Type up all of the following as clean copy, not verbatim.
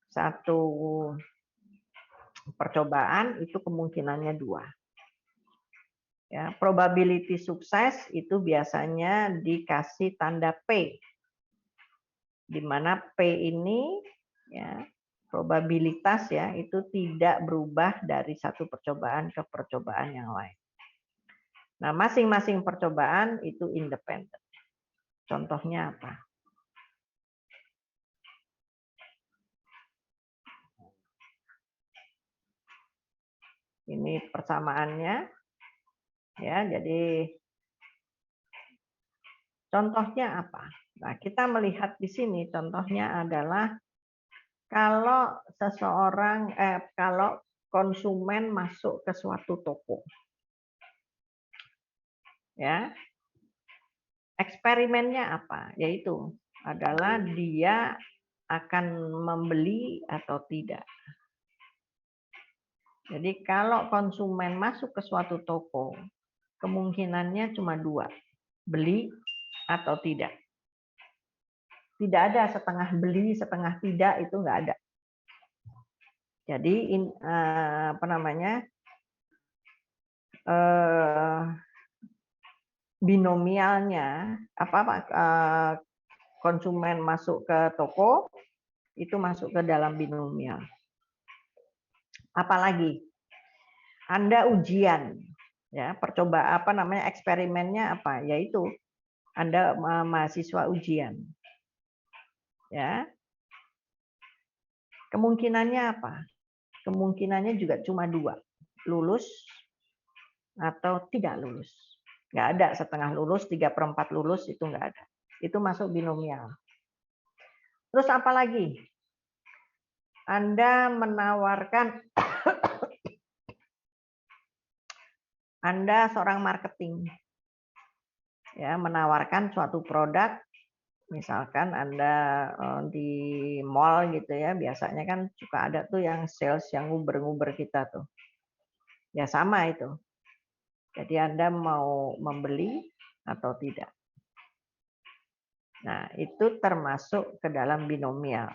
satu percobaan itu kemungkinannya 2. Ya, probability sukses itu biasanya dikasih tanda P, di mana P ini ya probabilitas ya itu tidak berubah dari satu percobaan ke percobaan yang lain. Nah, masing-masing percobaan itu independen. Contohnya apa? Ini persamaannya ya. Jadi contohnya apa? Nah, kita melihat di sini contohnya adalah kalau kalau konsumen masuk ke suatu toko. Ya. Eksperimennya apa? Yaitu adalah dia akan membeli atau tidak. Jadi kalau konsumen masuk ke suatu toko, kemungkinannya cuma 2, beli atau tidak. Tidak ada setengah beli, setengah tidak, itu nggak ada. Jadi binomialnya konsumen masuk ke toko itu masuk ke dalam binomial. Apalagi Anda ujian, ya eksperimennya apa? Yaitu Anda mahasiswa ujian, ya. Kemungkinannya apa? Kemungkinannya juga cuma 2, lulus atau tidak lulus. Nggak ada setengah lulus, 3/4 lulus, itu nggak ada. Itu masuk binomial. Terus apa lagi? Anda menawarkan, Anda seorang marketing, ya, menawarkan suatu produk, misalkan Anda di mall gitu ya, biasanya kan suka ada tuh yang sales yang nguber-nguber kita tuh. Ya sama itu. Jadi Anda mau membeli atau tidak. Nah, itu termasuk ke dalam binomial.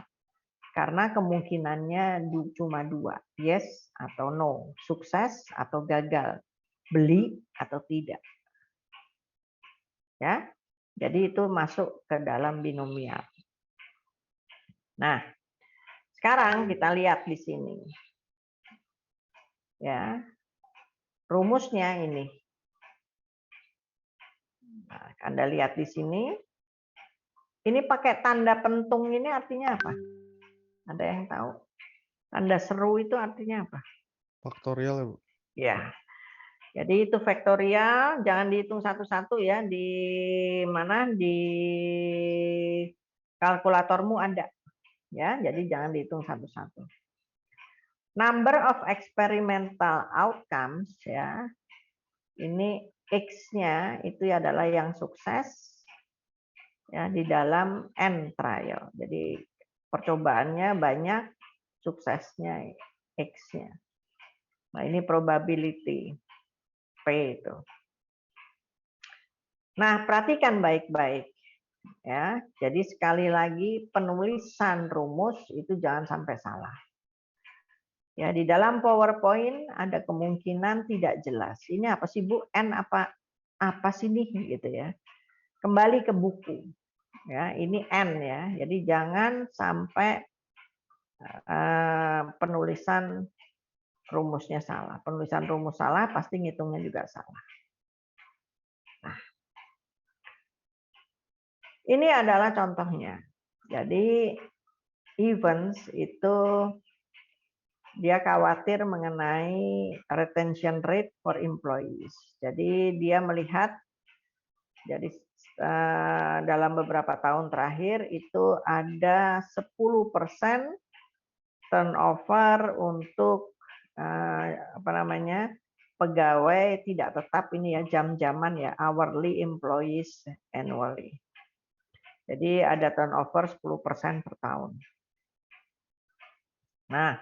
Karena kemungkinannya cuma 2, yes atau no, sukses atau gagal, beli atau tidak. Ya. Jadi itu masuk ke dalam binomial. Nah, sekarang kita lihat di sini. Ya. Rumusnya ini. Nah, Anda lihat di sini. Ini pakai tanda pentung ini artinya apa? Ada yang tahu? Tanda seru itu artinya apa? Faktorial ya, Bu? Ya. Jadi itu faktorial, jangan dihitung satu-satu ya. Di mana? Di kalkulatormu ada. Ya, jadi jangan dihitung satu-satu. Number of experimental outcomes ya. Ini X-nya itu adalah yang sukses ya di dalam N trial. Jadi percobaannya banyak, suksesnya X-nya. Nah, ini probability P itu. Nah, perhatikan baik-baik ya. Jadi sekali lagi penulisan rumus itu jangan sampai salah. Ya, di dalam PowerPoint ada kemungkinan tidak jelas. Ini apa sih, Bu? N apa sih nih gitu ya. Kembali ke buku. Ya, ini N ya. Jadi jangan sampai penulisan rumusnya salah. Penulisan rumus salah pasti ngitungnya juga salah. Nah, ini adalah contohnya. Jadi Evans itu dia khawatir mengenai retention rate for employees. Jadi dia melihat jadi dalam beberapa tahun terakhir itu ada 10% turnover untuk pegawai tidak tetap ini ya, jam-jaman ya, hourly employees annually. Jadi ada turnover 10% per tahun. Nah,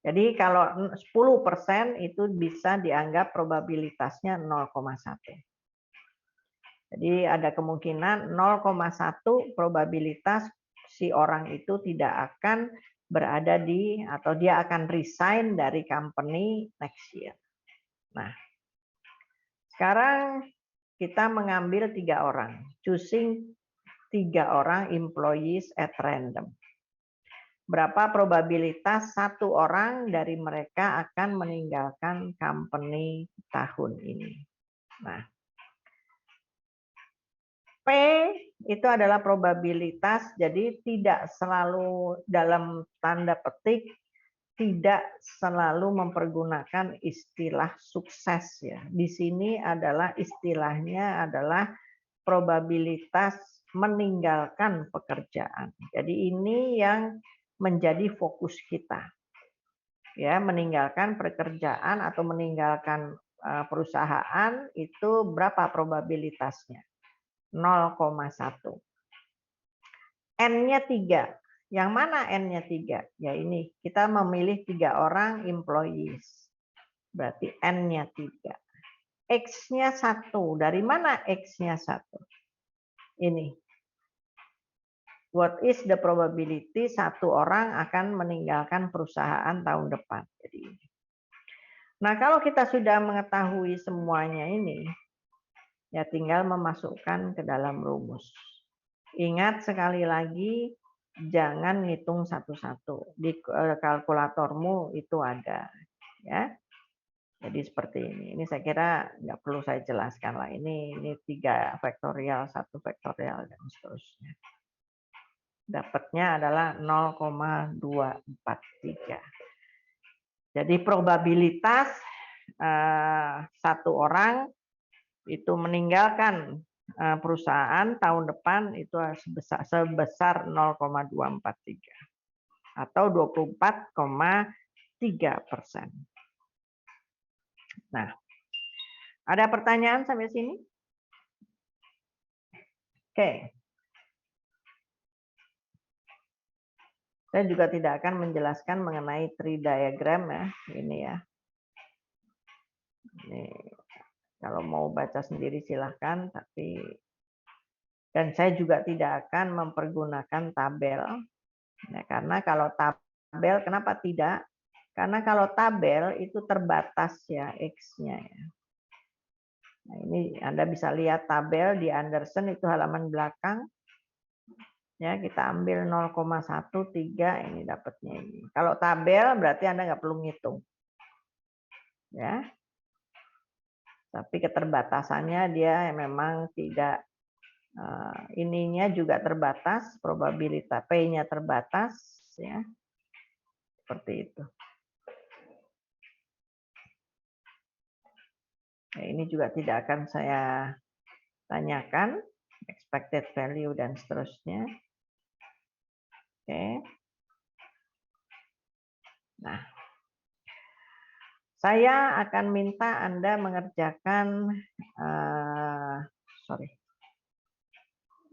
jadi kalau 10% itu bisa dianggap probabilitasnya 0,1. Jadi ada kemungkinan 0,1 probabilitas si orang itu tidak akan berada di atau dia akan resign dari company next year. Nah, sekarang kita mengambil 3 orang, choosing 3 orang employees at random. Berapa probabilitas 1 orang dari mereka akan meninggalkan company tahun ini? Nah, P itu adalah probabilitas, jadi tidak selalu dalam tanda petik tidak selalu mempergunakan istilah sukses ya. Di sini adalah istilahnya adalah probabilitas meninggalkan pekerjaan. Jadi ini yang menjadi fokus kita. Ya, meninggalkan pekerjaan atau meninggalkan perusahaan itu berapa probabilitasnya? 0,1. N-nya 3. Yang mana N-nya 3? Ya ini, kita memilih 3 orang employees. Berarti N-nya 3. X-nya 1. Dari mana X-nya 1? Ini. What is the probability 1 orang akan meninggalkan perusahaan tahun depan? Jadi ini. Nah, kalau kita sudah mengetahui semuanya ini, ya tinggal memasukkan ke dalam rumus. Ingat sekali lagi, jangan ngitung satu-satu. Di kalkulatormu itu ada. Ya. Jadi seperti ini. Ini saya kira nggak perlu saya jelaskan lah. Ini 3 faktorial, 1 faktorial, dan seterusnya. Dapatnya adalah 0,243. Jadi probabilitas 1 orang itu meninggalkan perusahaan tahun depan itu sebesar 0,243 atau 24,3%. Nah, ada pertanyaan sampai sini? Oke. Saya juga tidak akan menjelaskan mengenai tree diagram ya, ini ya. Ini kalau mau baca sendiri silahkan, dan saya juga tidak akan mempergunakan tabel. Ya, karena kalau tabel, kenapa tidak? Karena kalau tabel itu terbatas ya X-nya ya. Nah, ini Anda bisa lihat tabel di Anderson itu halaman belakang. Ya, kita ambil 0,13 ini dapatnya ini. Kalau tabel berarti Anda nggak perlu ngitung. Ya. Tapi keterbatasannya dia memang tidak ininya juga terbatas, probabilitas P-nya terbatas ya. Seperti itu. Nah, ini juga tidak akan saya tanyakan expected value dan seterusnya. Oke. Nah, saya akan minta Anda mengerjakan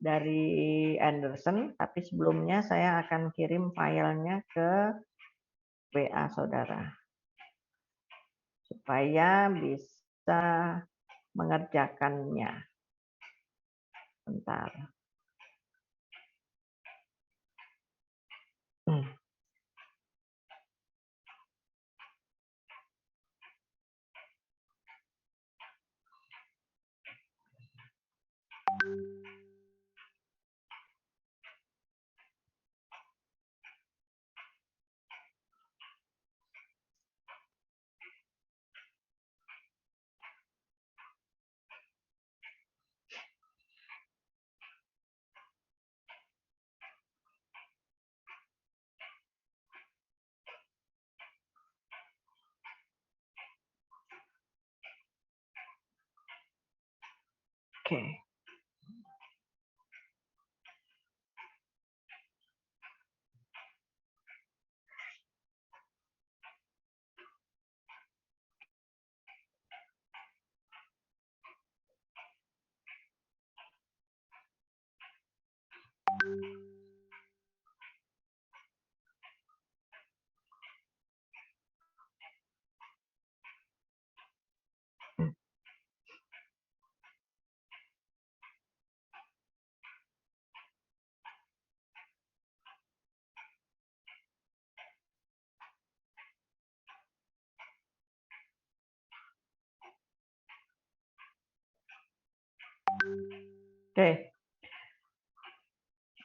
dari Anderson, tapi sebelumnya saya akan kirim filenya ke WA saudara supaya bisa mengerjakannya. Bentar. Oke. Oke.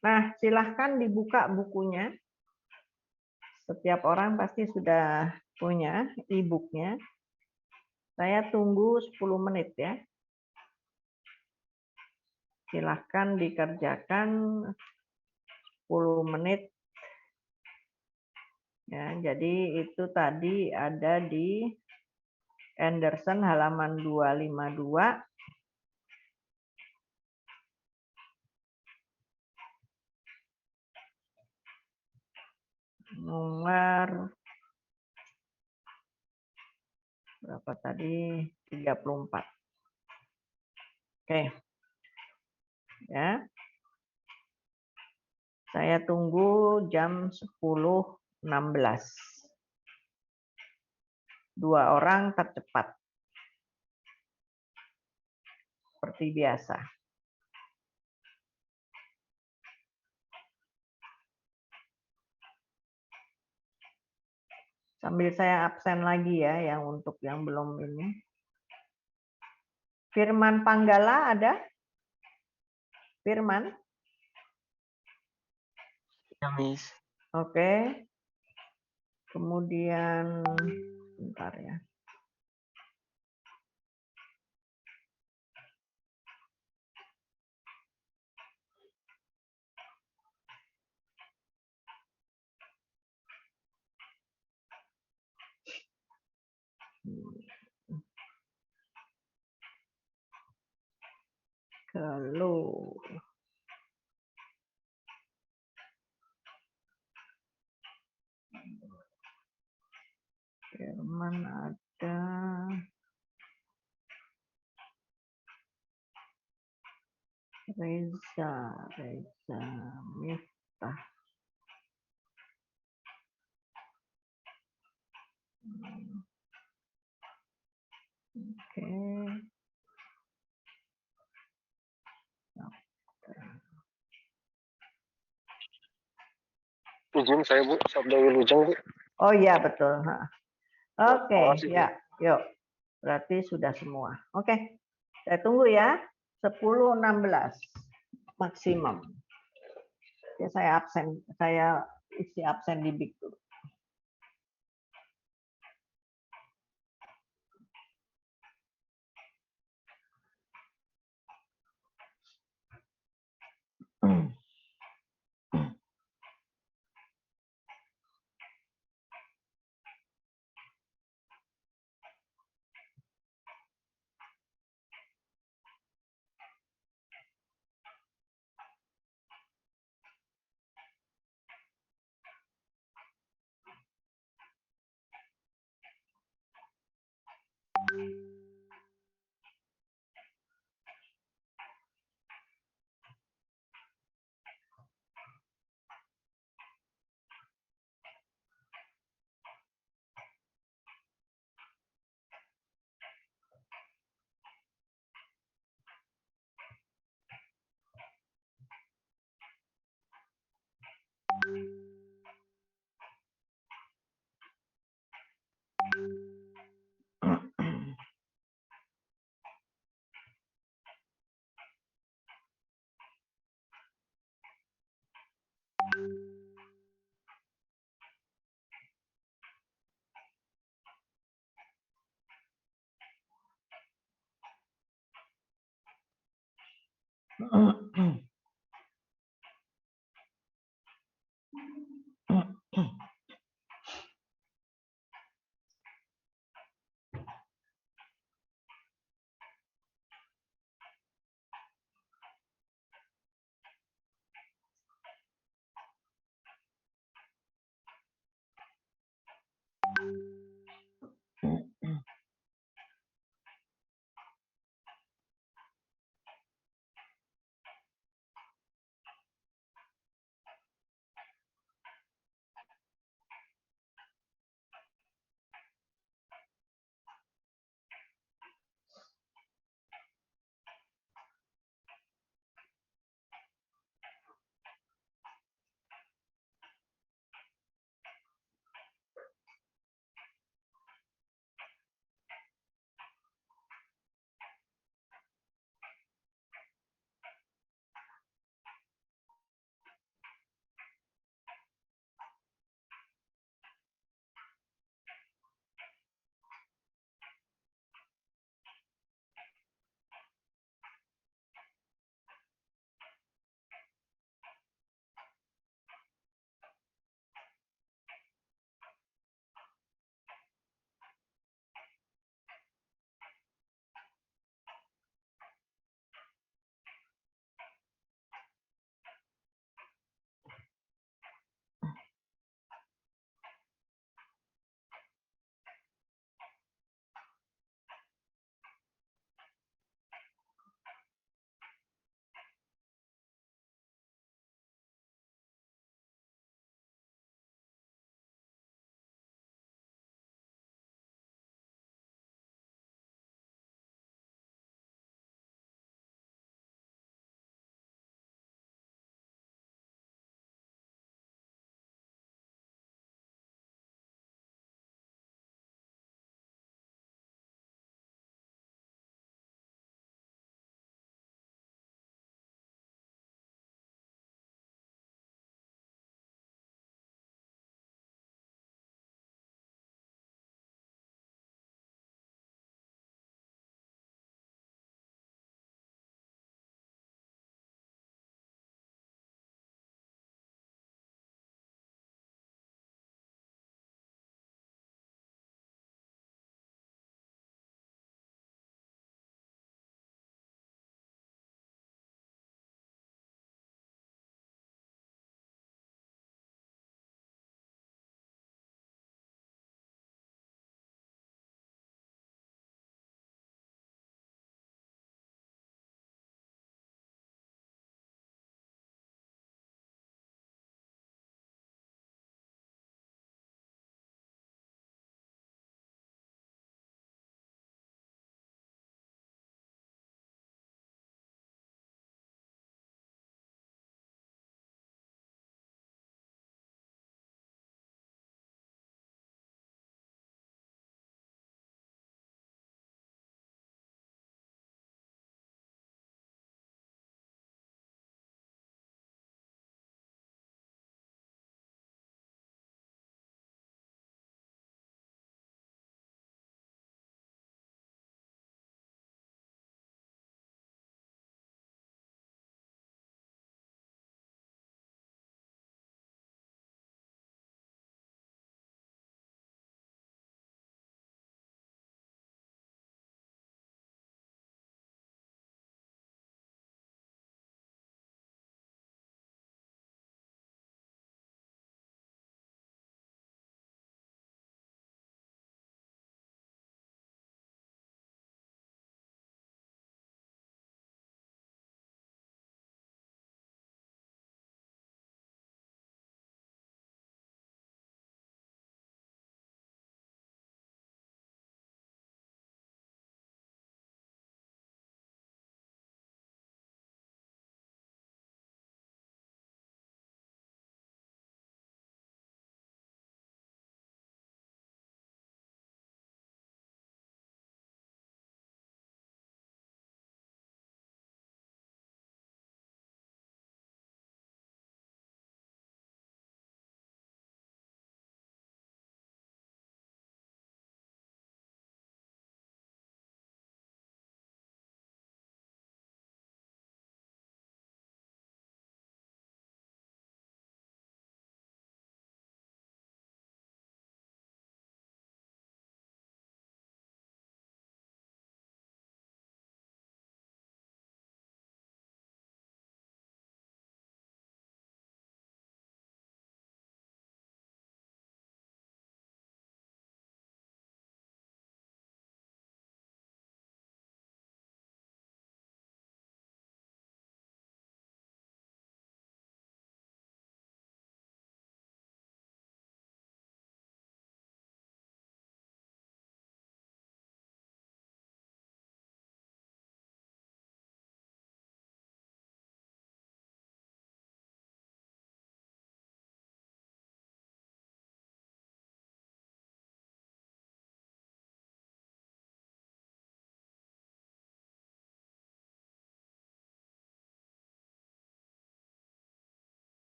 Nah, silahkan dibuka bukunya. Setiap orang pasti sudah punya e-booknya. Saya tunggu 10 menit ya. Silahkan dikerjakan 10 menit. Ya, jadi itu tadi ada di Anderson halaman 252. Nomor berapa tadi? 34. Oke. Ya. Saya tunggu jam 10.16. 2 orang tercepat. Seperti biasa. Sambil saya absen lagi ya, yang untuk yang belum ini. Firman Panggala ada? Firman? Ya, Miss. Oke. Kemudian, bentar ya. Kalau Firman ada. Reza Miftah. Oke. Izin saya Bu, Sabda Wilujeng Bu. Oh iya betul. Oke, Makasih, Bu. ya, yuk. Berarti sudah semua. Oke, saya tunggu ya. 10.16 maksimum. Ya, saya isi absen di Big dulu.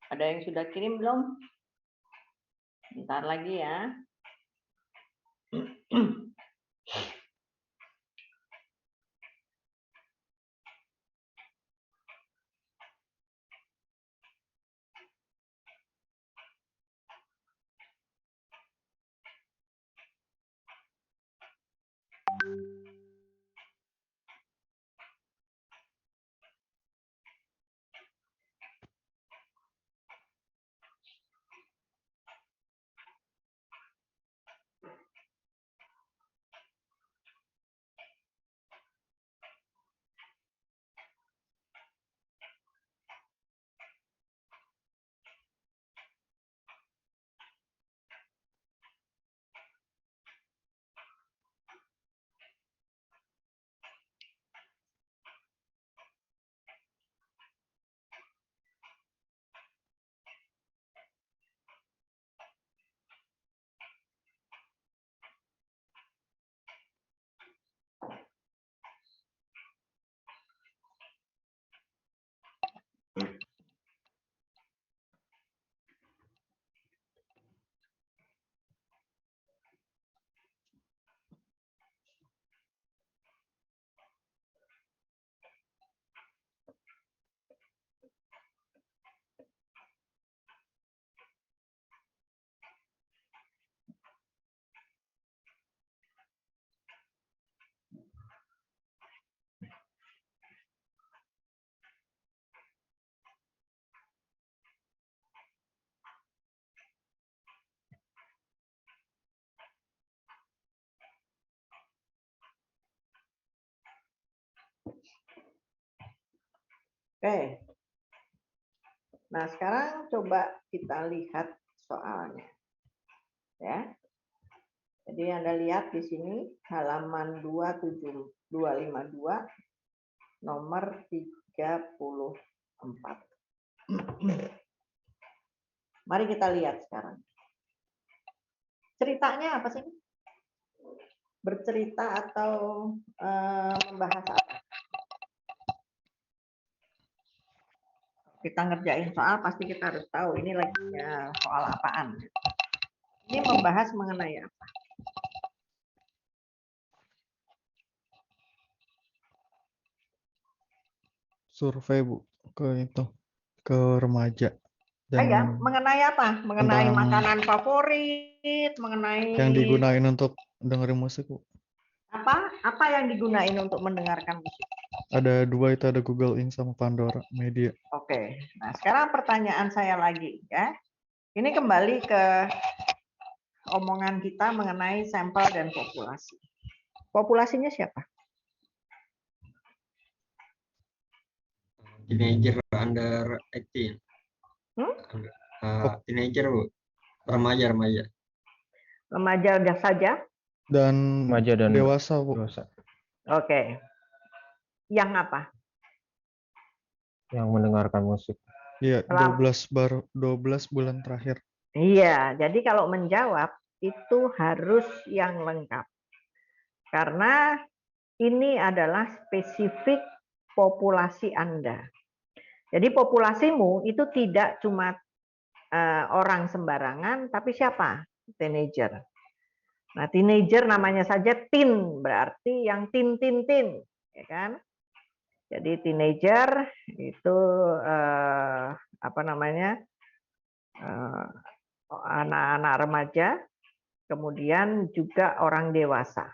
Ada yang sudah kirim belum? Bentar lagi ya. Oke. Nah, sekarang coba kita lihat soalnya. Ya. Jadi Anda lihat di sini halaman 27252 nomor 34. Mari kita lihat sekarang. Ceritanya apa sih? Bercerita atau membahas apa? Kita ngerjain soal pasti kita harus tahu ini lagi soal apaan. Ini membahas mengenai apa? Survei Bu ke itu ke remaja dan Ya, mengenai apa? Mengenai tentang makanan favorit, mengenai yang digunain untuk dengerin musik Bu. apa yang digunain untuk mendengarkan musik? Ada dua itu, ada Google Inc sama Pandora Media. Oke. Nah, sekarang pertanyaan saya lagi ya. Ini kembali ke omongan kita mengenai sampel dan populasi. Populasinya siapa? Teenager under 18. Teenager Bu, remaja. Remaja saja? Dan Remaja dan dewasa Bu. dewasa Oke. Yang apa? yang mendengarkan musik. Iya, Selam- 12 bulan terakhir. Iya, jadi kalau menjawab itu harus yang lengkap. Karena ini adalah spesifik populasi Anda. Jadi populasimu itu tidak cuma orang sembarangan, tapi siapa? Teenager. Nah, teenager namanya saja teen, berarti yang tin, ya kan? Jadi teenager itu apa namanya? Anak-anak remaja, kemudian juga orang dewasa.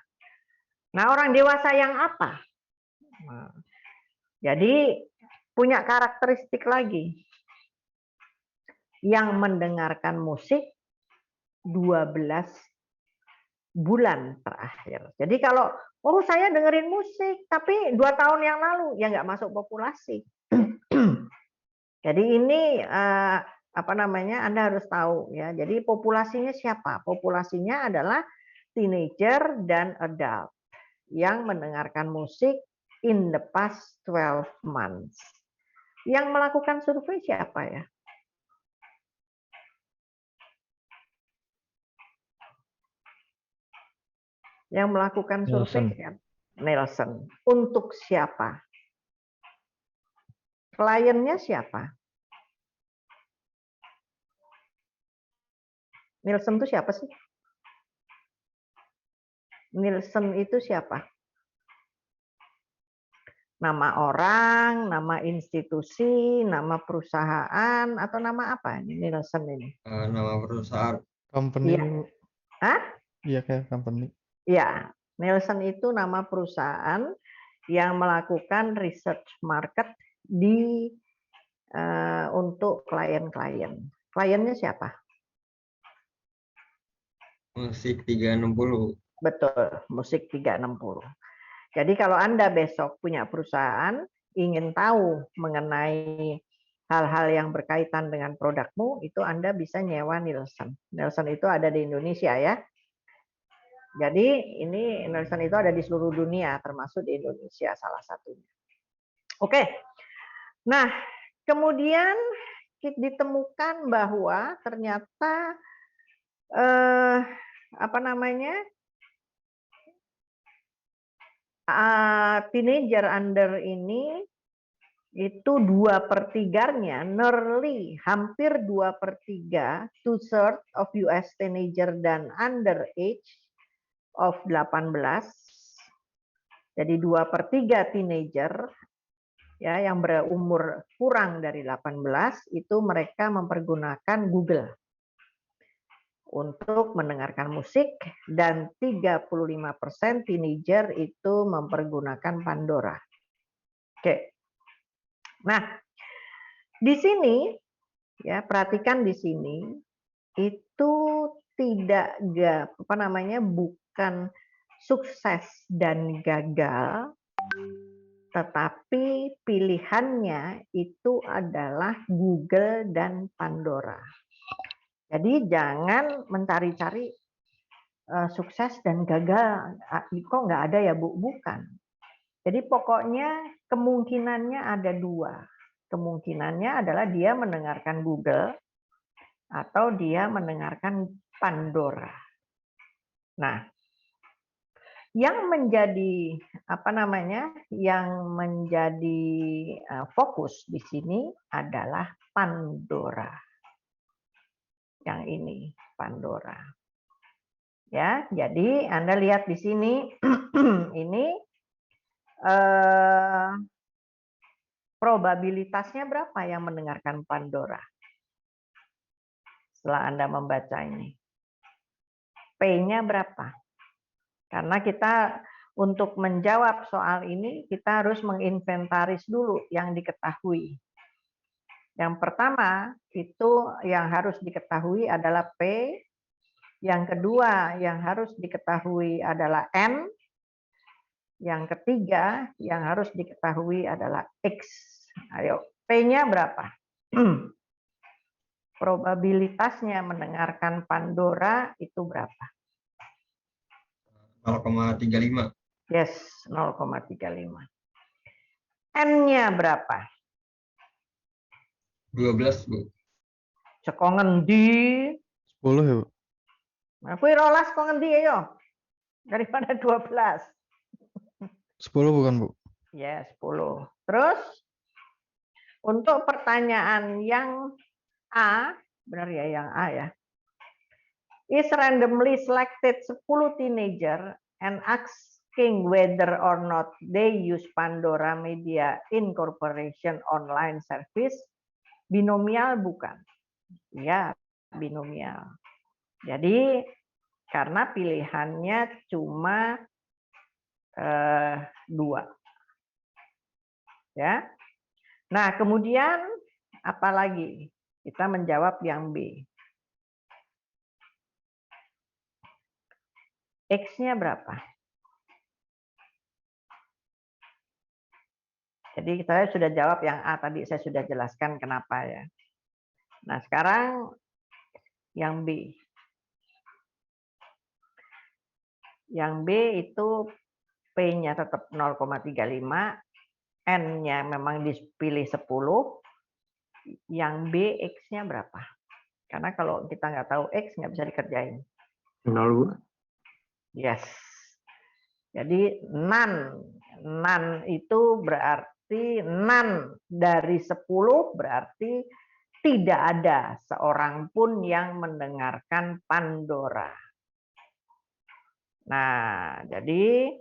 Nah, orang dewasa yang apa? Nah, jadi punya karakteristik lagi. Yang mendengarkan musik 12 bulan terakhir. Jadi kalau saya dengerin musik tapi 2 tahun yang lalu, ya nggak masuk populasi. Jadi ini apa namanya, Anda harus tahu ya. Jadi populasinya siapa? Populasinya adalah teenager dan adult yang mendengarkan musik in the past 12 months. Yang melakukan survei siapa ya? Yang melakukan survei siapa? Nielsen. Untuk siapa? Kliennya siapa? Nielsen itu siapa sih? Nielsen itu siapa? Nama orang, nama institusi, nama perusahaan, atau nama apa ini Nielsen ini? Nama perusahaan. Company, Iya. Bu. Hah? Iya, kayak company. Ya, Nielsen itu nama perusahaan yang melakukan research market untuk klien-klien. Kliennya siapa? Musik 360. Betul, Musik 360. Jadi kalau Anda besok punya perusahaan, ingin tahu mengenai hal-hal yang berkaitan dengan produkmu, itu Anda bisa nyewa Nielsen. Nielsen itu ada di Indonesia ya. Jadi ini Nielsen itu ada di seluruh dunia, termasuk di Indonesia salah satunya. Oke, nah kemudian ditemukan bahwa ternyata teenager under ini itu 2/3-nya, nearly hampir 2/3, 2/3 of US teenager dan under age of 18. Jadi 2/3 teenager ya yang berumur kurang dari 18 itu mereka mempergunakan Google untuk mendengarkan musik, dan 35% teenager itu mempergunakan Pandora. Oke. Nah, di sini ya perhatikan di sini itu bukan sukses dan gagal, tetapi pilihannya itu adalah Google dan Pandora. Jadi jangan mencari-cari sukses dan gagal. Kok nggak ada ya Bu? Bukan. Jadi pokoknya kemungkinannya ada dua. Kemungkinannya adalah dia mendengarkan Google atau dia mendengarkan Pandora. Nah, yang menjadi fokus di sini adalah Pandora. Yang ini Pandora. Ya, jadi Anda lihat di sini ini probabilitasnya berapa yang mendengarkan Pandora? Setelah Anda membaca ini. P-nya berapa? Karena kita untuk menjawab soal ini, kita harus menginventaris dulu yang diketahui. Yang pertama, itu yang harus diketahui adalah P. Yang kedua, yang harus diketahui adalah N. Yang ketiga, yang harus diketahui adalah X. Ayo, P-nya berapa? Probabilitasnya mendengarkan Pandora itu berapa? 0,35. Yes, 0,35. N-nya berapa? 12, Bu. Cekongen di 10 ya, Bu? aku rolas kok ngendi yo? Daripada 12. 10 bukan, Bu? Ya, 10. Terus untuk pertanyaan yang A, benar ya yang A ya. Is randomly selected 10 teenager and asking whether or not they use Pandora Media Incorporation online service. Binomial bukan? Ya, binomial. Jadi karena pilihannya cuma 2. Ya. Nah, kemudian apa lagi? Kita menjawab yang B. X-nya berapa? Jadi saya sudah jawab yang A tadi, saya sudah jelaskan kenapa ya. Nah, sekarang yang B. Yang B itu P-nya tetap 0,35, N-nya memang dipilih 10, yang B X-nya berapa? Karena kalau kita nggak tahu X, nggak bisa dikerjain. 0, Bu. Yes. Jadi none itu berarti none dari 10 berarti tidak ada seorang pun yang mendengarkan Pandora. Nah, jadi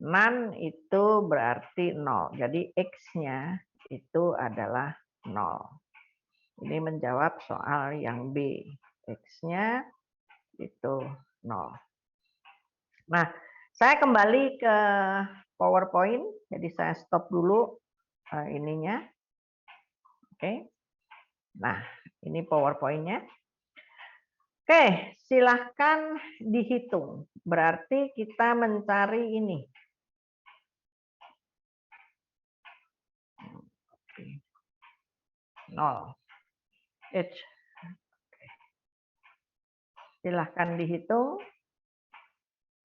none itu berarti 0. Jadi X-nya itu adalah 0. Ini menjawab soal yang B. X-nya itu 0. Nah, saya kembali ke PowerPoint. Jadi saya stop dulu ininya. Oke. Nah, ini PowerPoint-nya. Oke, silahkan dihitung. Berarti kita mencari ini. 0. H. Silahkan dihitung.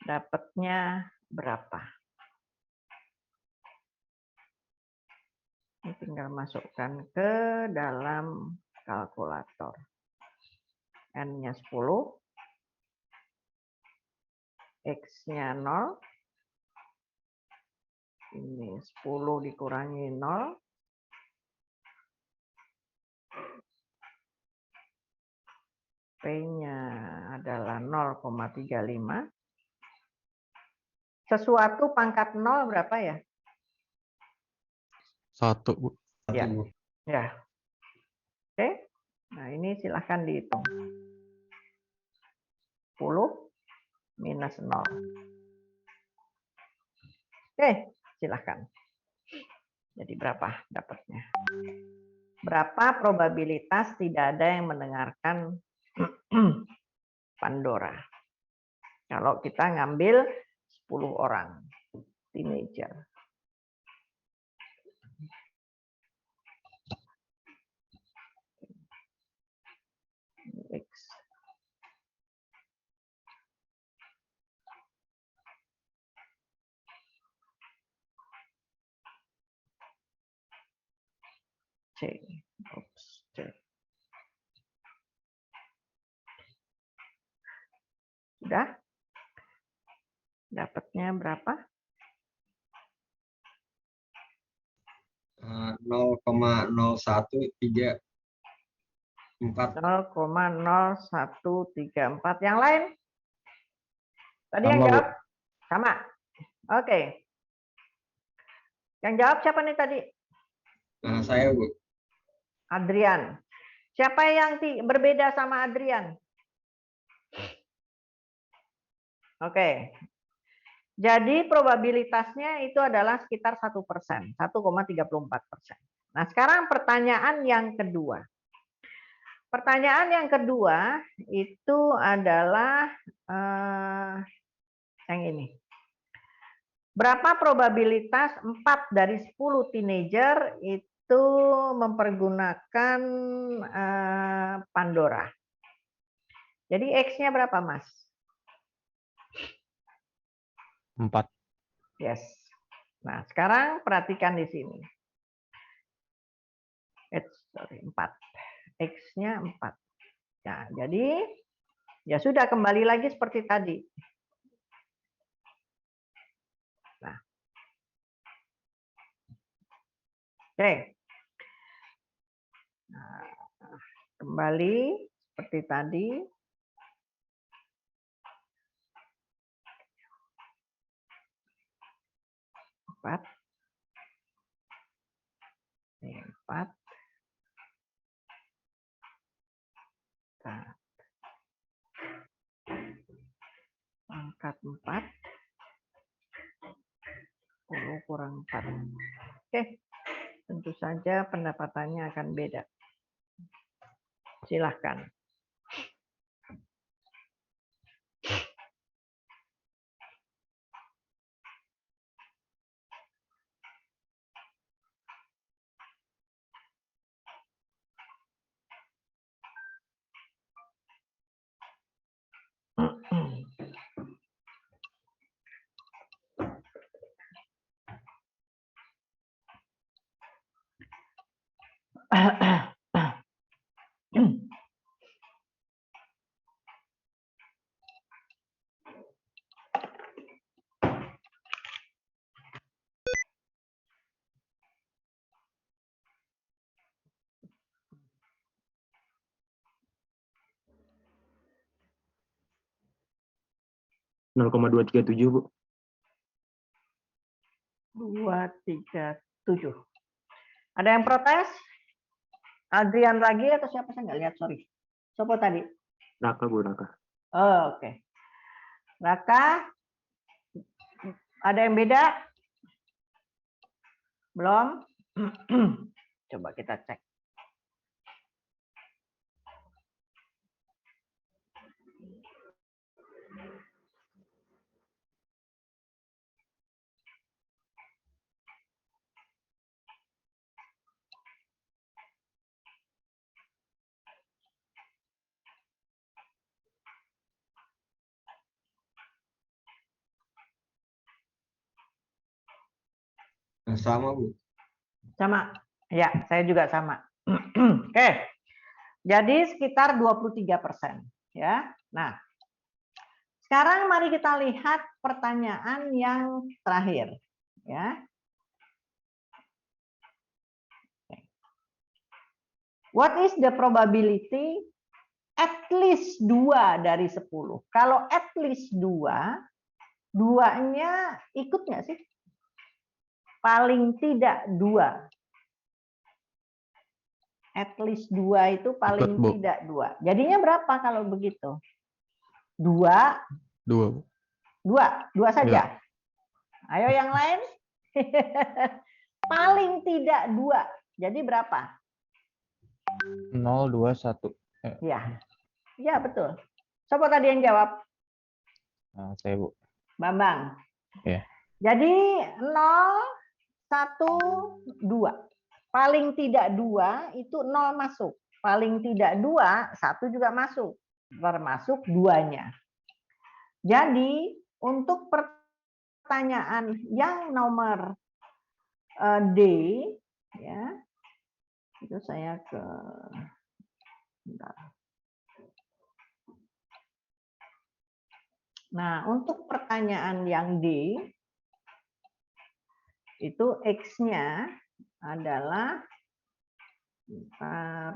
Dapatnya berapa? Ini tinggal masukkan ke dalam kalkulator. N-nya 10. X-nya 0. Ini 10 dikurangi 0. P-nya adalah 0,35. Sesuatu pangkat 0 berapa ya? 1, Bu. 1, Ya. Bu. Ya. Oke. Nah, ini silahkan dihitung. 10 minus 0. Oke, silahkan. Jadi berapa dapatnya? Berapa probabilitas tidak ada yang mendengarkan Pandora? Kalau kita ngambil 10 orang teenager. X. C. Oops, C. Sudah? Dapatnya berapa? 0,0134. 0,0134. Yang lain? Tadi yang Sama, Bu. jawab? Sama. Oke. Yang jawab siapa nih tadi? Saya, Bu. Adrian. Siapa yang berbeda sama Adrian? Oke. Jadi probabilitasnya itu adalah sekitar 1%, 1,34%. Nah, sekarang pertanyaan yang kedua. Pertanyaan yang kedua itu adalah yang ini. Berapa probabilitas 4 dari 10 teenager itu mempergunakan Pandora? Jadi X-nya berapa, Mas? 4. Yes. Nah, sekarang perhatikan di sini. 4. X-nya 4. Nah, jadi ya sudah kembali lagi seperti tadi. Nah. Oke. Nah, kembali seperti tadi. Empat. Ini 4. Nah. Angkat 4. 10 kurang 4. Oke. Tentu saja pendapatannya akan beda. Silahkan. 0,237, Bu. 237. Ada yang protes? Adrian lagi atau siapa? Saya nggak lihat, sorry. Siapa tadi? Raka, Bu, Raka. Oh, oke. Raka, ada yang beda? Belum? Coba kita cek. Sama, Bu. Sama. Ya, saya juga sama. Oke. Jadi sekitar 23%, ya. Nah, sekarang mari kita lihat pertanyaan yang terakhir, ya. What is the probability at least 2 dari 10? Kalau at least 2, duanya ikut nggak sih? Paling tidak 2. At least 2 itu paling Ikut, Bu. tidak 2. Jadinya berapa kalau begitu? 2. 2, Bu. 2 saja. Ya. Ayo yang lain. Paling tidak 2. Jadi berapa? 0, 2, 1. Ya. Ya, betul. Siapa tadi yang jawab? Saya, Bu. Bambang. Ya. Jadi 0, 1, 2. Paling tidak 2 itu 0 masuk. Paling tidak 2, 1 juga masuk. Termasuk 2-nya. Jadi untuk pertanyaan yang nomor D, ya, itu saya ke, bentar. Nah, untuk pertanyaan yang D, itu X-nya adalah, bentar,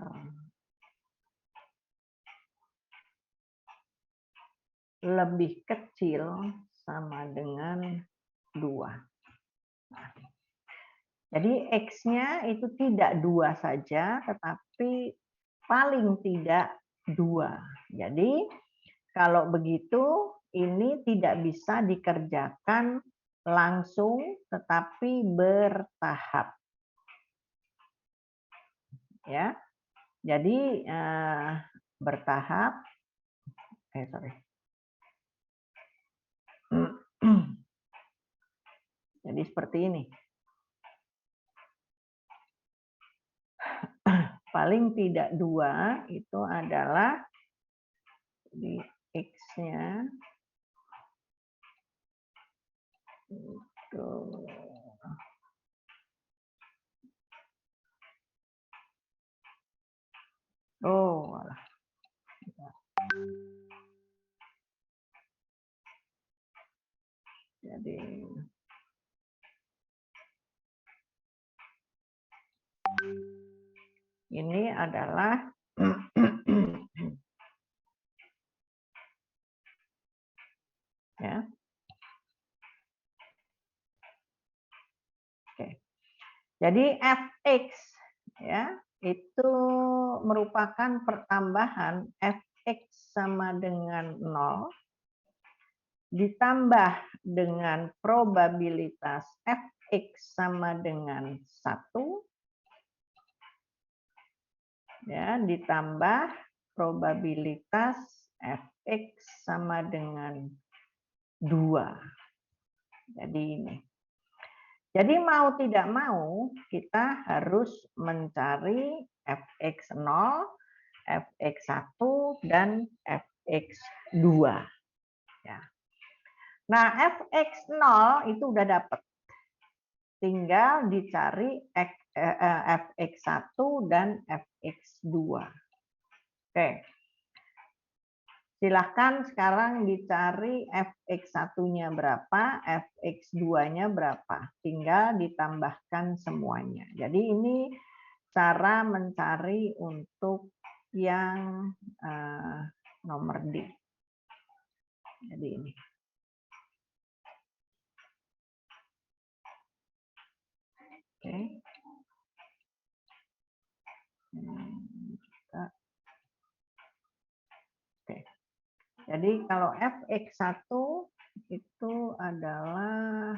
lebih kecil sama dengan 2. Nah, jadi X-nya itu tidak 2 saja, tetapi paling tidak 2. Jadi kalau begitu ini tidak bisa dikerjakan langsung, tetapi bertahap. Ya, jadi bertahap. Sorry. Jadi seperti ini. Paling tidak 2 itu adalah di X-nya itu alah. Jadi ini adalah ya. Oke. Jadi fx ya, itu merupakan pertambahan fx sama dengan 0 ditambah dengan probabilitas fx sama dengan 1 ya, ditambah probabilitas fx sama dengan 2. Jadi ini. Jadi mau tidak mau kita harus mencari fx0, fx1 dan fx2 ya. Nah, fx0 itu udah dapat. Tinggal dicari fx1 dan fx2. Oke. Silahkan sekarang dicari fx1-nya berapa, fx2-nya berapa. Tinggal ditambahkan semuanya. Jadi ini cara mencari untuk yang nomor D. Jadi ini. Oke. Oke. Jadi kalau fx1 itu adalah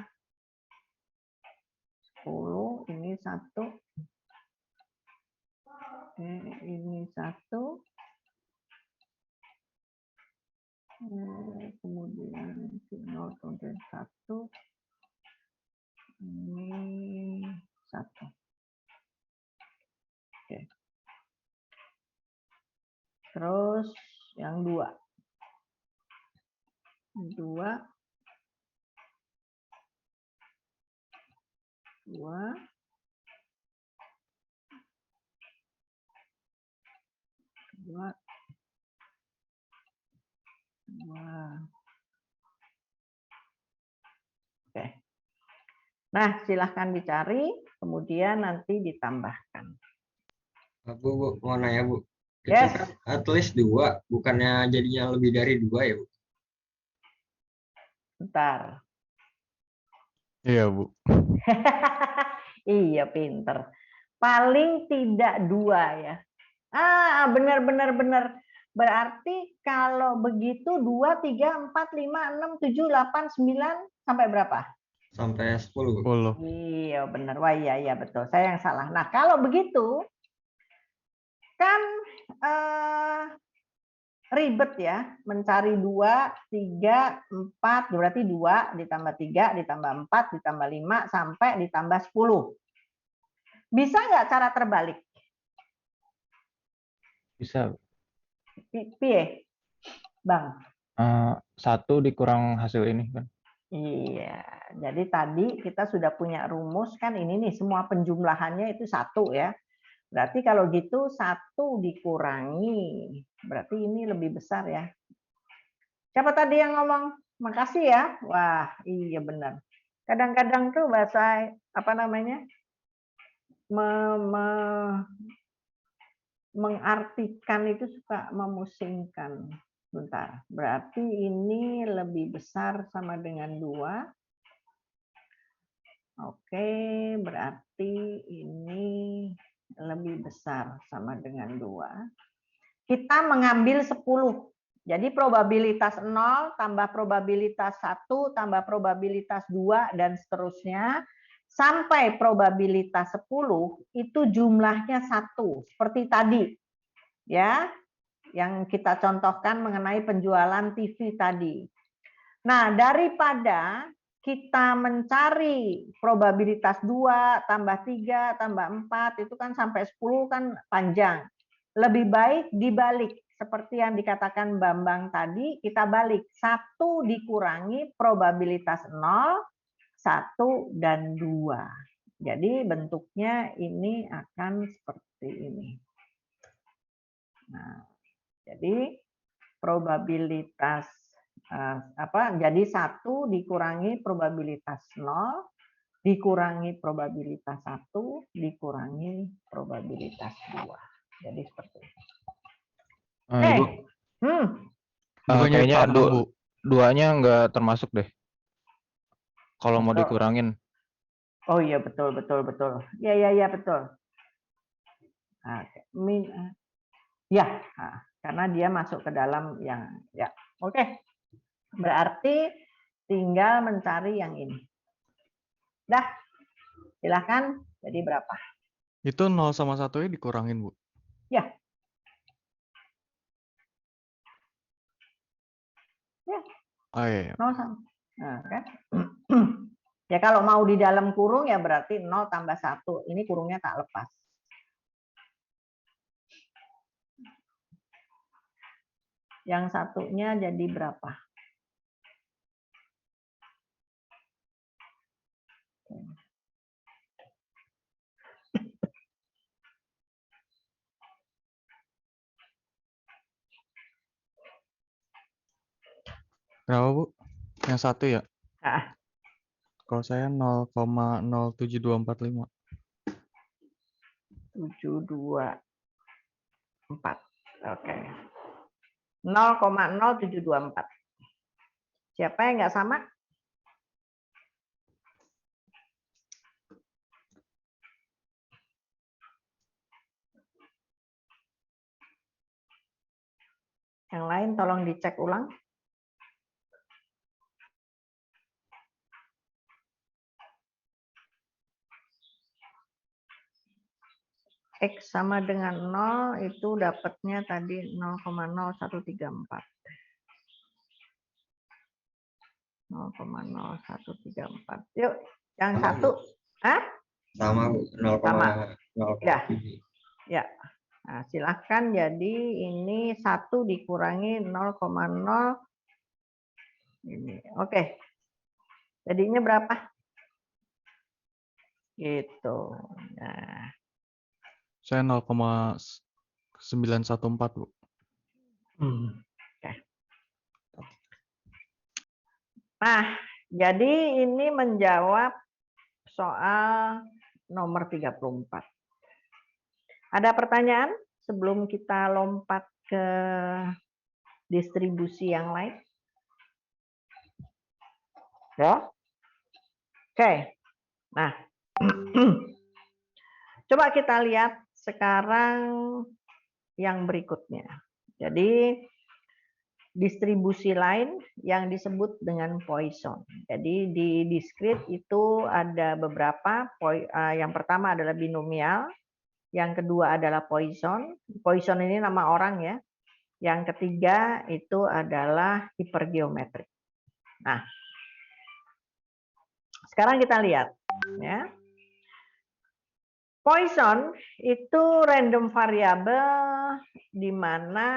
10, ini 1. Oke, ini 1. Kemudian 0 kemudian 1. Ini 1. Oke. Terus yang 2. 2. 2. 2. 2. Oke. Nah, silahkan dicari, kemudian nanti ditambahkan. Bu, mau nanya Bu. Itu Yes. kan at least 2, bukannya jadinya lebih dari 2 ya Bu? Bentar. Iya, Bu. Iya, pinter. Paling tidak 2 ya. Benar. Berarti kalau begitu 2, 3, 4, 5, 6, 7, 8, 9 sampai berapa? Sampai 10 Bu. 10. Iya, benar. Wah, iya betul. Saya yang salah. Nah, kalau begitu kan ribet ya, mencari 2, 3, 4, berarti 2 ditambah 3 ditambah 4 ditambah 5 sampai ditambah 10. Bisa nggak cara terbalik? Bisa. Piye, Bang? 1 dikurang hasil ini kan. Iya, jadi tadi kita sudah punya rumus kan ini nih, semua penjumlahannya itu 1 ya. Berarti kalau gitu 1 dikurangi, berarti ini lebih besar ya. Siapa tadi yang ngomong? Makasih ya. Wah, iya benar. Kadang-kadang tuh bahasa apa namanya? Mengartikan itu suka memusingkan. Bentar. Berarti ini lebih besar sama dengan 2. Oke, berarti ini lebih besar sama dengan 2. Kita mengambil 10. Jadi probabilitas 0 tambah probabilitas 1 tambah probabilitas 2 dan seterusnya sampai probabilitas 10 itu jumlahnya 1 seperti tadi ya yang kita contohkan mengenai penjualan TV tadi. Nah, daripada kita mencari probabilitas 2 tambah 3 tambah 4 itu kan sampai 10 kan panjang. Lebih baik dibalik seperti yang dikatakan Bambang tadi, kita balik 1 dikurangi probabilitas 0, 1 dan 2. Jadi bentuknya ini akan seperti ini. Nah, jadi probabilitas jadi 1 dikurangi probabilitas 0 dikurangi probabilitas 1 dikurangi probabilitas 2. Jadi seperti itu. Ibu, Bukannya kayaknya tambah, Bu. 2-nya nggak termasuk deh. Kalau mau Betul. dikurangin. Oh iya betul. Ya betul. Ya, karena dia masuk ke dalam yang ya. Oke. Berarti tinggal mencari yang ini. Dah. Silakan. Jadi berapa? Itu 0 sama 1-nya dikurangin, Bu. Ya. Ya. Oh iya. 0 sama. Nah, kan? Ya kalau mau di dalam kurung ya berarti 0 tambah 1. Ini kurungnya tak lepas. Yang satunya jadi berapa? Berapa, Bu? Yang 1 ya? Ah, Kalau saya 0,07245. 724. Oke. 0,0724. Siapa yang nggak sama? lain tolong dicek ulang. X sama dengan 0 itu dapatnya tadi 0,0134. 0,0134. Yuk, yang Sama, satu. Hah? Sama, Bu. Sama. 0,0. Ya. Ya. Nah, silahkan jadi ini 1 dikurangi 0,0 ini. Oke. Jadinya berapa? Gitu. Nah, Saya 0,914, Bu. Oke. Nah, jadi ini menjawab soal nomor 34. Ada pertanyaan sebelum kita lompat ke distribusi yang lain? Ya. Oke. Nah, coba kita lihat sekarang yang berikutnya. Jadi distribusi lain yang disebut dengan Poisson. Jadi di discrete itu ada beberapa. Yang pertama adalah binomial, yang kedua adalah Poisson. Poisson ini nama orang ya. Yang ketiga itu adalah hipergeometrik. Nah, sekarang kita lihat ya. Poisson itu random variable di mana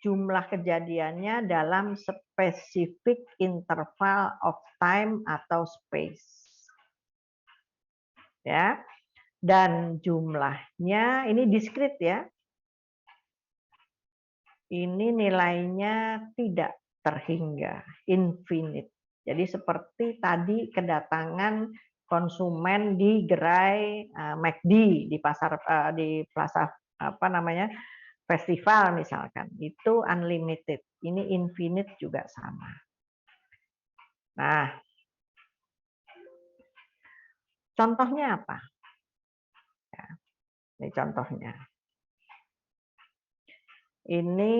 jumlah kejadiannya dalam specific interval of time atau space. Ya. Dan jumlahnya ini discrete ya. Ini nilainya tidak terhingga, infinite. Jadi seperti tadi kedatangan konsumen di gerai McD di pasar di plaza apa namanya? Festival misalkan. Itu unlimited. Ini infinite juga sama. Nah, contohnya apa? Ya, ini contohnya. Ini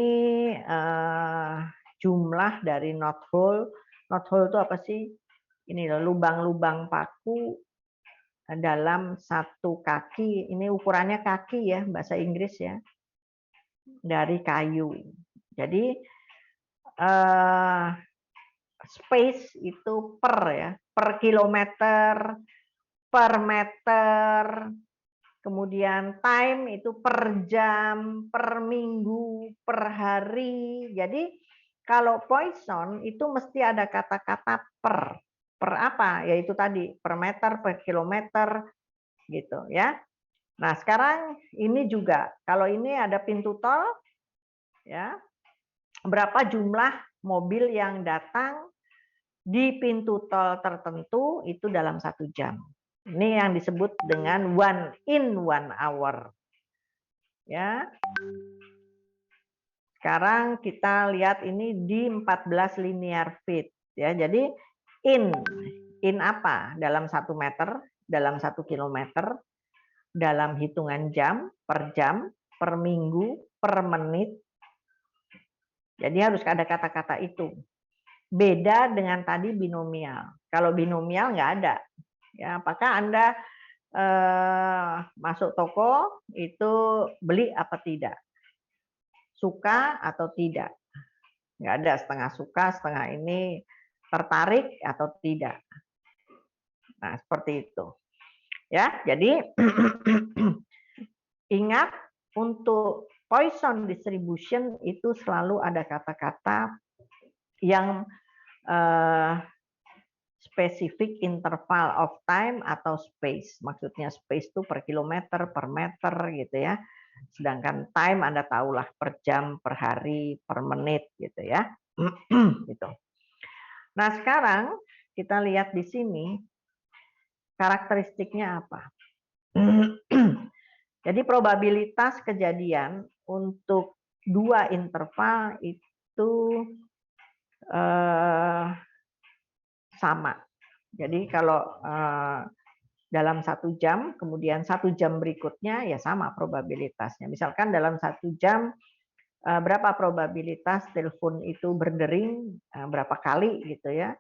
jumlah dari knot hole. Knot hole itu apa sih? Ini loh, lubang-lubang paku dalam satu kaki. Ini ukurannya kaki ya, bahasa Inggris ya. Dari kayu. Jadi space itu per ya, per kilometer, per meter. Kemudian time itu per jam, per minggu, per hari. Jadi kalau Poisson itu mesti ada kata-kata per. Per apa? Yaitu tadi per meter, per kilometer gitu ya. Nah, sekarang ini juga kalau ini ada pintu tol ya. Berapa jumlah mobil yang datang di pintu tol tertentu itu dalam 1 jam. Ini yang disebut dengan 1 in 1 hour. Ya. Sekarang kita lihat ini di 14 linear feet ya. Jadi in apa? Dalam 1 meter, dalam 1 kilometer, dalam hitungan jam, per minggu, per menit. Jadi harus ada kata-kata itu. Beda dengan tadi binomial. Kalau binomial nggak ada. Ya, apakah Anda masuk toko itu beli apa tidak? Suka atau tidak? Nggak ada setengah suka, setengah ini tertarik atau tidak. Nah, seperti itu. Ya, jadi ingat untuk Poisson distribution itu selalu ada kata-kata yang specific interval of time atau space. Maksudnya space itu per kilometer, per meter gitu ya. Sedangkan time Anda tahulah per jam, per hari, per menit gitu ya. Gitu. Nah, sekarang kita lihat di sini karakteristiknya apa. Jadi probabilitas kejadian untuk 2 interval itu sama. Jadi kalau dalam 1 jam, kemudian 1 jam berikutnya ya sama probabilitasnya. Misalkan dalam 1 jam berapa probabilitas telepon itu berdering, berapa kali gitu ya.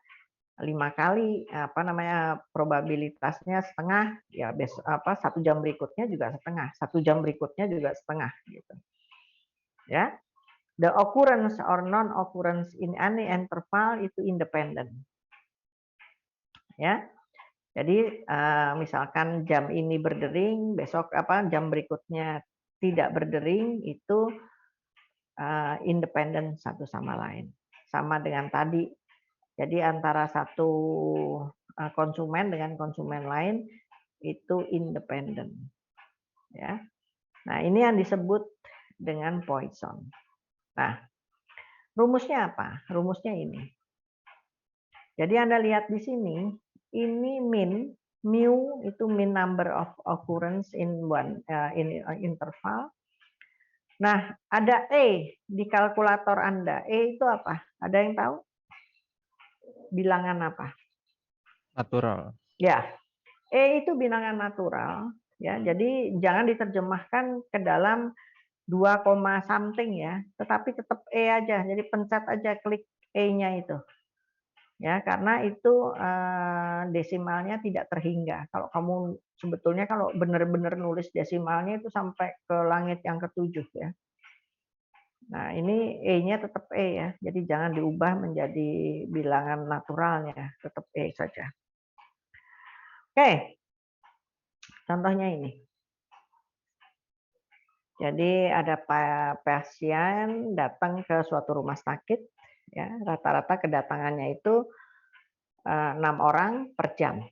5 kali, probabilitasnya setengah, ya 1 jam berikutnya juga setengah, 1 jam berikutnya juga setengah gitu. Ya. The occurrence or non-occurrence in any interval itu independent. Ya. Jadi misalkan jam ini berdering, besok jam berikutnya tidak berdering, itu independen satu sama lain. Sama dengan tadi. Jadi antara satu konsumen dengan konsumen lain itu independen. Ya. Nah, ini yang disebut dengan Poisson. Nah, rumusnya apa? Rumusnya ini. Jadi Anda lihat di sini, ini mu itu mean number of occurrence in one interval. Nah, ada E di kalkulator Anda. E itu apa? Ada yang tahu? Bilangan apa? Natural. Ya, E itu bilangan natural. Ya, jadi jangan diterjemahkan ke dalam 2, something ya, tetapi tetap E aja. Jadi pencet aja klik E-nya itu. Ya, karena itu desimalnya tidak terhingga. Kalau kamu sebetulnya kalau benar-benar nulis desimalnya itu sampai ke langit yang ke-7 ya. Nah, ini E-nya tetap E ya. Jadi jangan diubah menjadi bilangan naturalnya, tetap E saja. Oke. Contohnya ini. Jadi ada pasien datang ke suatu rumah sakit ya, rata-rata kedatangannya itu 6 orang per jam.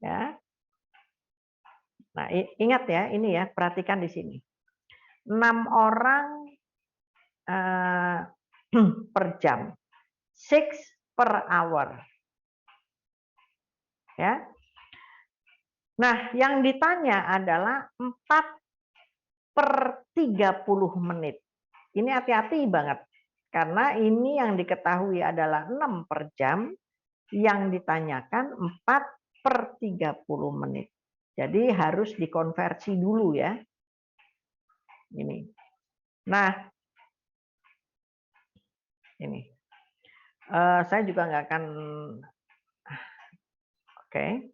Ya. Nah, ingat ya, ini ya, perhatikan di sini. 6 orang per jam. 6 per hour. Ya. Nah, yang ditanya adalah 4 per 30 menit. Ini hati-hati banget. Karena ini yang diketahui adalah 6 per jam, yang ditanyakan 4 per 30 menit. Jadi harus dikonversi dulu ya. Ini. Nah, ini. Saya juga nggak akan. Oke.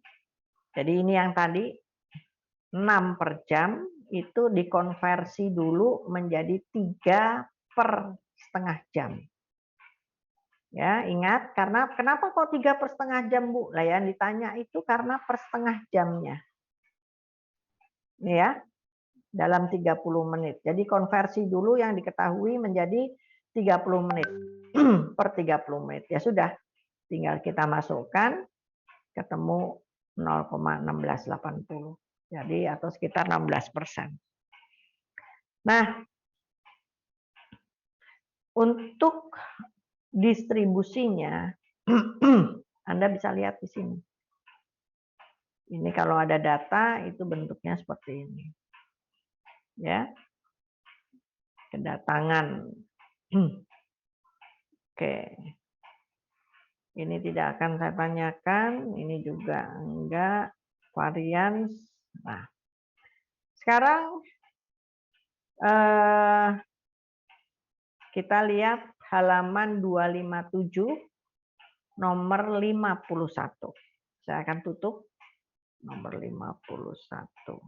Jadi ini yang tadi 6 per jam itu dikonversi dulu menjadi 3 per setengah jam. Ya, ingat karena kenapa kok 3 per setengah jam, Bu? Lah yang ditanya itu karena per setengah jamnya. Ini ya. Dalam 30 menit. Jadi konversi dulu yang diketahui menjadi 30 menit per 30 menit. Ya sudah, tinggal kita masukkan, ketemu 0,1680. Jadi atau sekitar 16%. Nah, untuk distribusinya, Anda bisa lihat di sini. Ini kalau ada data itu bentuknya seperti ini. Ya. Kedatangan. Oke. Ini tidak akan saya tanyakan, ini juga enggak, varians. Nah, sekarang kita lihat halaman 257, nomor 51. Saya akan tutup nomor 51.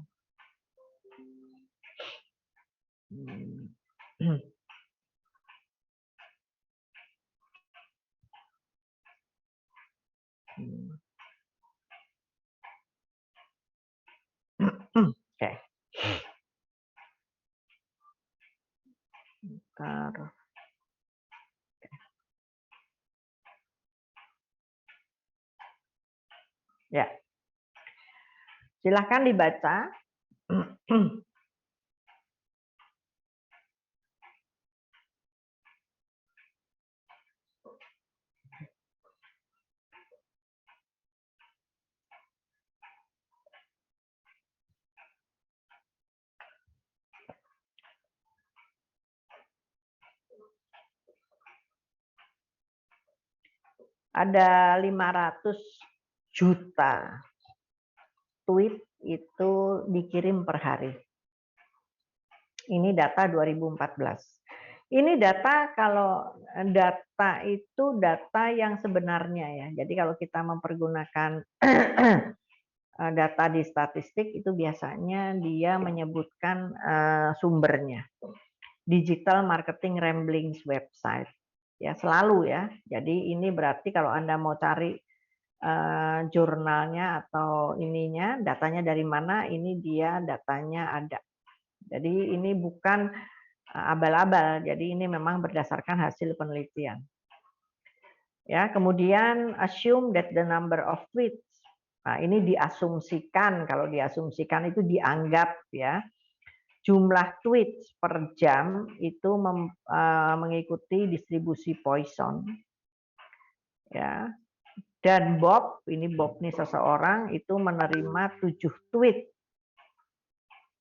Oke. Bentar. Ya. Silahkan dibaca. Ada 500 juta tweet itu dikirim per hari. Ini data 2014. Ini data, kalau data itu data yang sebenarnya ya. Jadi kalau kita mempergunakan data di statistik itu biasanya dia menyebutkan sumbernya. Digital Marketing Ramblings website. Ya, selalu ya. Jadi ini berarti kalau Anda mau cari jurnalnya atau ininya, datanya dari mana, ini dia datanya ada. Jadi ini bukan abal-abal, jadi ini memang berdasarkan hasil penelitian. Ya, kemudian assume that the number of tweets. Nah, ini diasumsikan, kalau diasumsikan itu dianggap ya. Jumlah tweets per jam itu mengikuti distribusi Poisson. Ya. Dan Bob ini seseorang itu menerima 7 tweet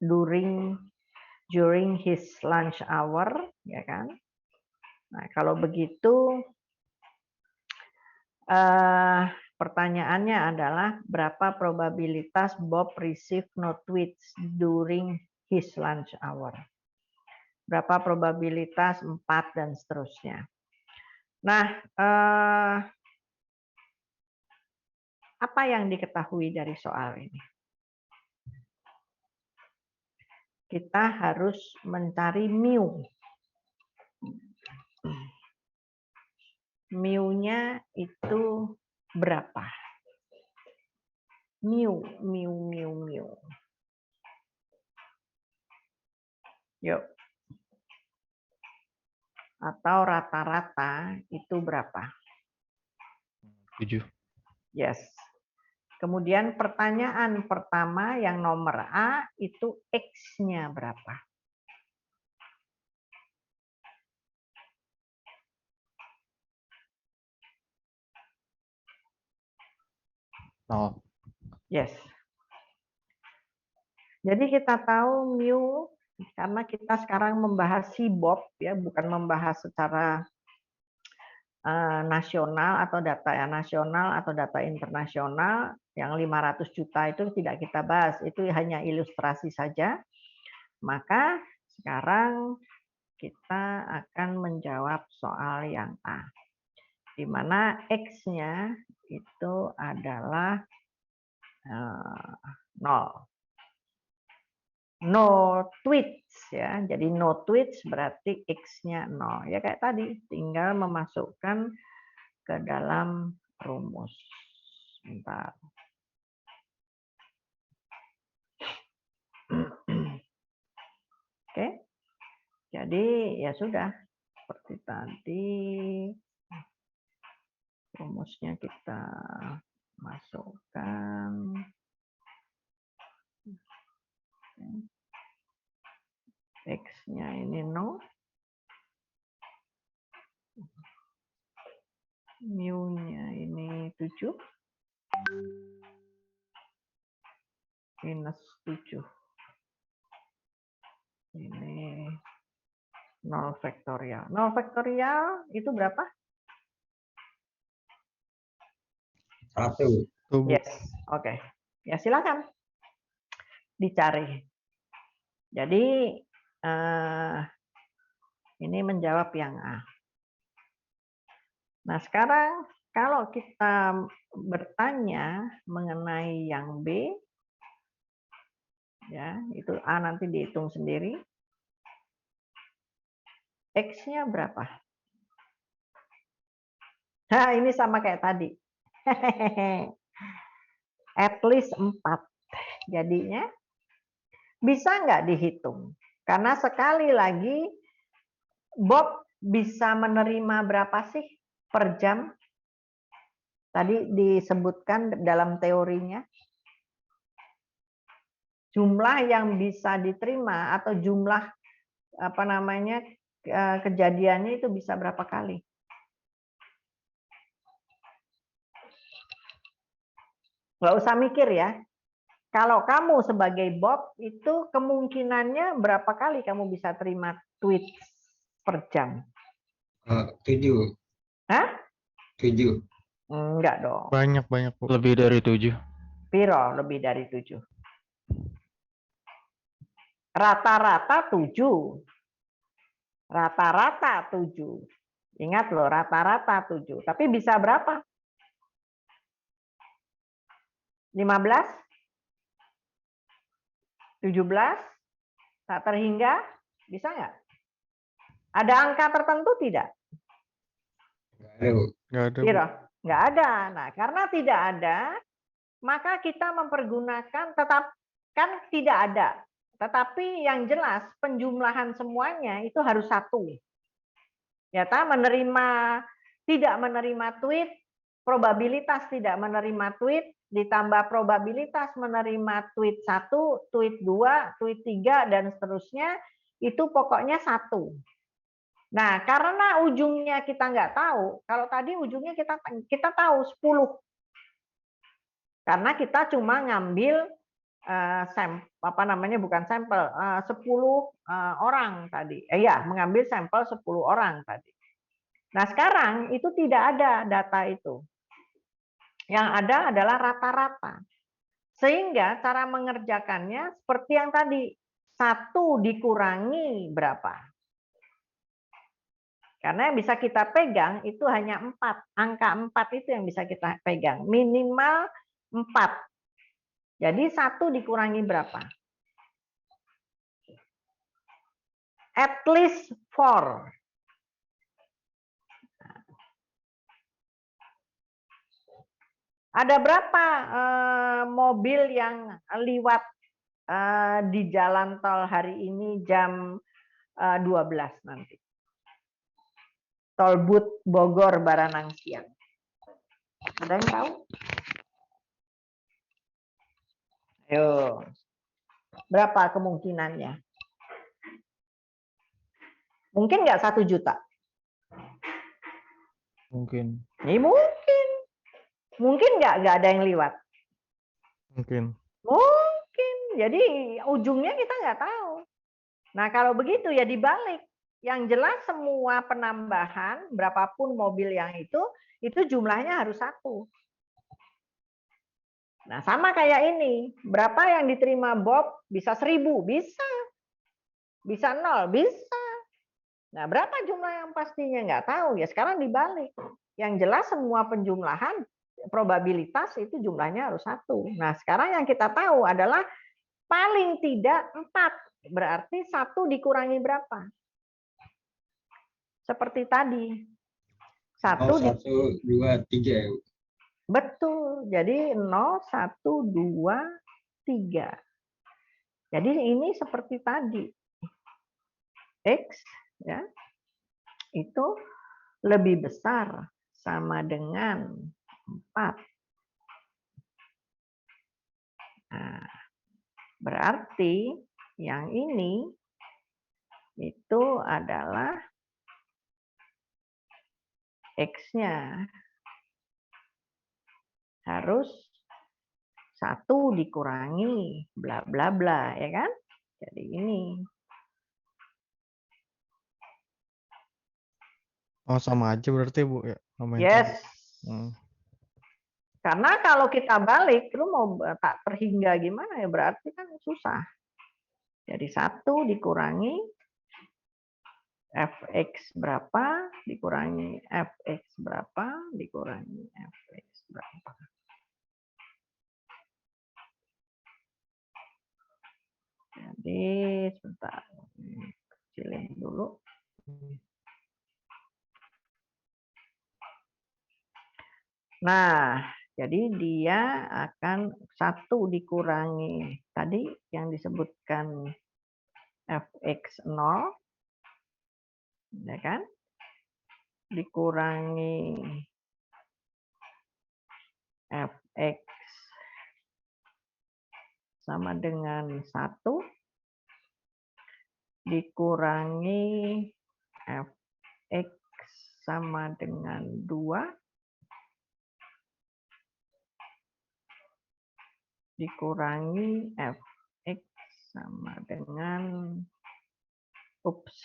during his lunch hour, ya kan? Nah, kalau begitu pertanyaannya adalah berapa probabilitas Bob receive no tweets during his lunch hour? Berapa probabilitas 4 dan seterusnya. Nah, apa yang diketahui dari soal ini? Kita harus mencari mu. Mu-nya itu berapa? Mu. Yuk. Atau rata-rata itu berapa? 7. Yes. Kemudian pertanyaan pertama yang nomor A itu X-nya berapa? Oh. Yes. Jadi kita tahu mu, karena kita sekarang membahas si Bob ya, bukan membahas secara nasional atau data nasional atau data internasional. Yang 500 juta itu tidak kita bahas, itu hanya ilustrasi saja. Maka sekarang kita akan menjawab soal yang A, di mana X-nya itu adalah 0. No tweets ya. Jadi no tweets berarti X-nya 0. Ya kayak tadi, tinggal memasukkan ke dalam rumus. Bentar. Oke. Jadi ya sudah, seperti tadi rumusnya kita masukkan. X-nya ini 0. Mu-nya ini 7. Minus 7. Ini 0 vektorial. 0 vektorial itu berapa? 1. Yes, oke. Ya silakan dicari. Jadi ini menjawab yang A. Nah sekarang kalau kita bertanya mengenai yang B, ya itu A nanti dihitung sendiri. X-nya berapa? Nah ini sama kayak tadi. At least 4. Jadinya bisa nggak dihitung? Karena sekali lagi Bob bisa menerima berapa sih per jam? Tadi disebutkan dalam teorinya. Jumlah yang bisa diterima atau jumlah apa namanya kejadiannya itu bisa berapa kali? Nggak usah mikir ya. Kalau kamu sebagai Bob itu kemungkinannya berapa kali kamu bisa terima tweet per jam? 7. Hah? 7. Enggak dong. Banyak Bu. Lebih dari 7. Piro lebih dari 7. Rata-rata 7. Rata-rata 7. Ingat loh, rata-rata 7. Tapi bisa berapa? 15? 17? Tak terhingga? Bisa nggak? Ada angka tertentu tidak? Nggak ada, Bu. Nggak ada, Bu. Kira? Nggak ada. Nah, karena tidak ada, maka kita mempergunakan tetap, kan tidak ada. Tetapi yang jelas penjumlahan semuanya itu harus 1. Ya, tidak menerima tweet, probabilitas tidak menerima tweet, ditambah probabilitas menerima tweet 1, tweet 2, tweet 3, dan seterusnya, itu pokoknya 1. Nah, karena ujungnya kita nggak tahu, kalau tadi ujungnya kita tahu 10. Karena kita cuma ngambil bukan sampel, 10 orang tadi. Mengambil sampel 10 orang tadi. Nah, sekarang itu tidak ada data itu. Yang ada adalah rata-rata. Sehingga cara mengerjakannya seperti yang tadi, 1 dikurangi berapa? Karena yang bisa kita pegang itu hanya 4. Angka 4 itu yang bisa kita pegang. Minimal 4. Jadi 1 dikurangi berapa? At least 4. Ada berapa mobil yang liwat di jalan tol hari ini jam 12 nanti? Tolbut Bogor Baranang siang. Ada yang tahu? Ayo. Berapa kemungkinannya? Mungkin nggak 1 juta? Mungkin. Ini mungkin. Mungkin nggak ada yang liwat? Mungkin. Mungkin. Jadi ujungnya kita nggak tahu. Nah, kalau begitu ya dibalik. Yang jelas semua penambahan, berapapun mobil yang itu jumlahnya harus 1. Nah, sama kayak ini. Berapa yang diterima Bob? Bisa 1000? Bisa. Bisa 0? Bisa. Nah, berapa jumlah yang pastinya? Nggak tahu. Ya sekarang dibalik. Yang jelas semua penjumlahan, probabilitas itu jumlahnya harus 1. Nah, sekarang yang kita tahu adalah paling tidak 4. Berarti 1 dikurangi berapa? Seperti tadi. 0, 1, 2, 3. Betul. Jadi 0, 1, 2, 3. Jadi ini seperti tadi. X ya, itu lebih besar sama dengan 4. Nah, berarti yang ini itu adalah X-nya harus 1 dikurangi bla bla bla, ya kan? Jadi ini. Oh, sama aja berarti, Bu, ya? Sama yang Yes. tadi. Karena kalau kita balik, lu mau tak terhingga gimana ya? Berarti kan susah. Jadi 1 dikurangi fx berapa, dikurangi fx berapa, dikurangi fx berapa. Jadi sebentar, kecilin dulu. Nah, jadi dia akan 1 dikurangi tadi yang disebutkan fx 0, ya kan? Dikurangi fx sama dengan 1, dikurangi fx sama dengan 2, dikurangi fx sama dengan ups.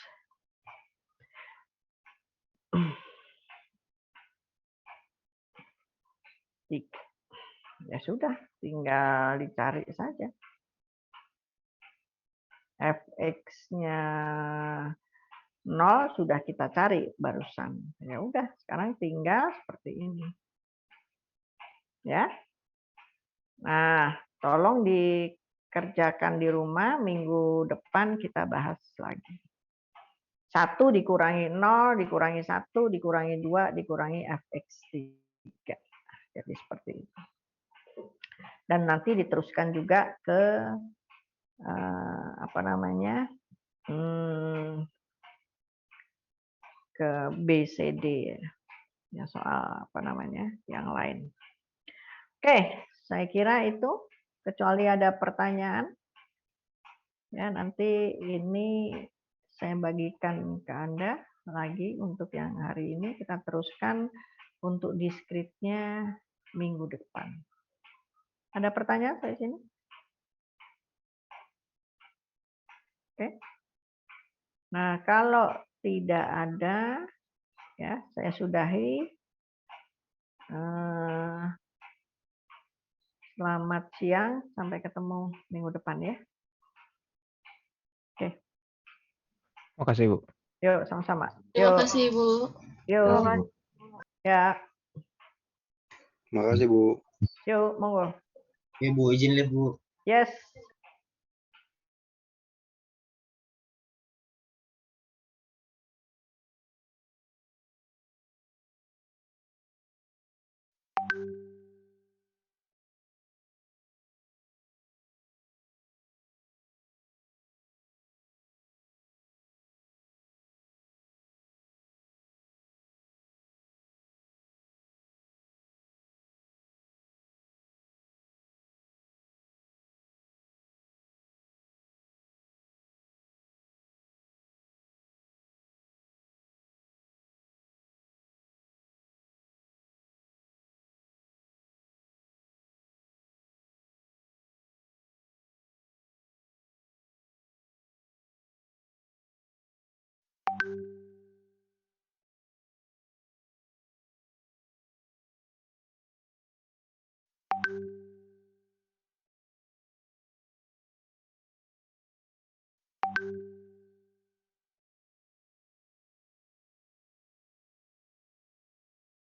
Ya sudah, tinggal dicari saja. fx-nya 0 sudah kita cari barusan. Ya udah, sekarang tinggal seperti ini. Ya. Nah, tolong dikerjakan di rumah, minggu depan kita bahas lagi. 1 dikurangi 0, dikurangi 1, dikurangi 2, dikurangi fx3. Jadi seperti itu. Dan nanti diteruskan juga ke apa namanya, ke BCD ya, soal apa namanya yang lain. Oke, saya kira itu, kecuali ada pertanyaan ya, nanti ini saya bagikan ke Anda lagi untuk yang hari ini. Kita teruskan untuk diskripnya minggu depan. Ada pertanyaan saya sini? Oke. Nah, kalau tidak ada, ya saya sudahi. Selamat siang, sampai ketemu minggu depan ya. Oke. Makasih, Bu. Yuk, sama-sama. Terima Yuk. kasih, Ibu. Yuk. Ya, Makasih, Bu. yuk, monggo. Ya Bu, izin lihat Bu. Yes.